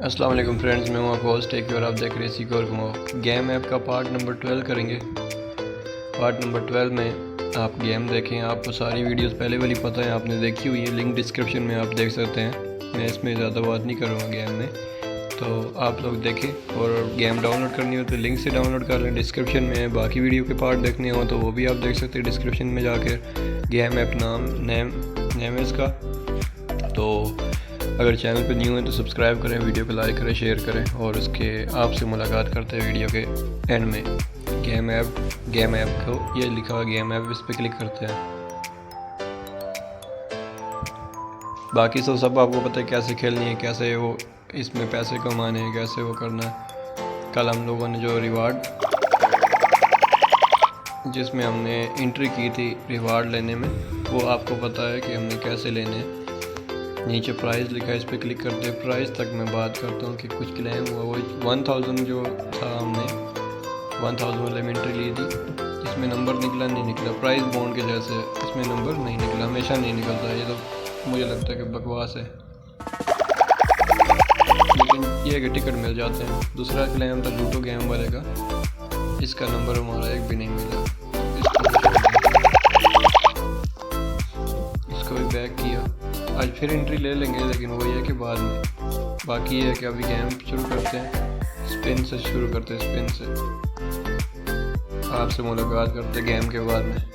अस्सलाम वालेकुम फ्रेंड्स, मैं हूँ आपका होस्ट एक और आप देख रहे हैं सीखो और घुमाओ। गेम ऐप का पार्ट नंबर 12 करेंगे। पार्ट नंबर 12 में आप गेम देखें। आपको सारी वीडियोस पहले वाली पता है, आपने देखी हुई है, लिंक डिस्क्रिप्शन में आप देख सकते हैं। मैं इसमें ज़्यादा बात नहीं करूँगा गेम में, तो आप लोग देखें। और गेम डाउनलोड करनी हो तो लिंक से डाउनलोड कर लें, डिस्क्रिप्शन में है। बाकी वीडियो के पार्ट देखने हो तो वो भी आप देख सकते हैं डिस्क्रिप्शन में जाकर। गेम ऐप नेम है इसका। तो अगर चैनल पे न्यू है तो सब्सक्राइब करें, वीडियो को लाइक करें, शेयर करें। और उसके आपसे मुलाकात करते हैं वीडियो के एंड में। गेम ऐप को ये लिखा हुआ गेम ऐप, इस पर क्लिक करते हैं। बाकी सब आपको पता है कैसे खेलनी है, कैसे वो इसमें पैसे कमाने हैं, कैसे वो करना है। कल हम लोगों ने जो रिवार्ड जिसमें हमने एंट्री की थी रिवार्ड लेने में, वो आपको पता है कि हमने कैसे लेने हैं। नीचे प्राइस लिखा है, इस पर क्लिक करते हैं। प्राइस तक मैं बात करता हूँ कि कुछ क्लेम हुआ। वो 1000 जो था, हमने 1000 वाले में एंट्री ली थी। इसमें नंबर निकला नहीं निकला, प्राइस बॉन्ड के जैसे इसमें नंबर नहीं निकला, हमेशा नहीं निकलता। ये तो मुझे लगता है कि बकवास है, लेकिन ये है कि टिकट मिल जाते हैं। दूसरा क्लेम था लूडो गेम वाले का, इसका नंबर हमारा एक भी नहीं मिला। इसको भी बैक किया, आज फिर एंट्री ले लेंगे, लेकिन वही है कि बाद में। बाकी ये है कि अभी गेम शुरू करते हैं, स्पिन से शुरू करते हैं। स्पिन से आपसे मुलाकात करते हैं गेम के बाद में।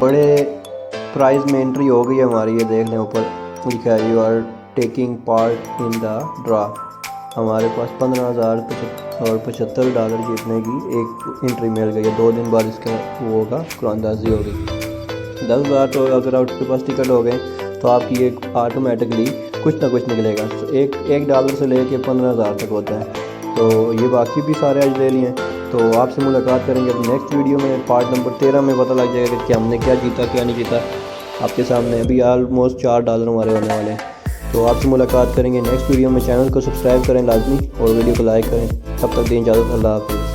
बड़े प्राइज़ में एंट्री हो गई है हमारी। ये देख लें ऊपर लिखा है you are taking part in the draw. हमारे पास $15,075 जीतने की एक एंट्री मिल गई है। 2 दिन बाद इसका वो होगा, कुरानदाजी होगी। 10,000 तो अगर आपके पास टिकट हो गए तो आपकी एक ऑटोमेटिकली कुछ ना कुछ निकलेगा। एक $1 से लेके 15,000 तक होता है। तो ये बाकी भी सारे आज ले लिए हैं। तो आपसे मुलाकात करेंगे अब नेक्स्ट वीडियो में। पार्ट नंबर 13 में पता लग जाएगा कि हमने क्या जीता क्या नहीं जीता। आपके सामने अभी ऑलमोस्ट $4 हमारे होने वाले हैं। तो आपसे मुलाकात करेंगे नेक्स्ट वीडियो में। चैनल को सब्सक्राइब करें लाजमी और वीडियो को लाइक करें। तब तक दें इजाज़त। अल्लाह हाफ़िज़।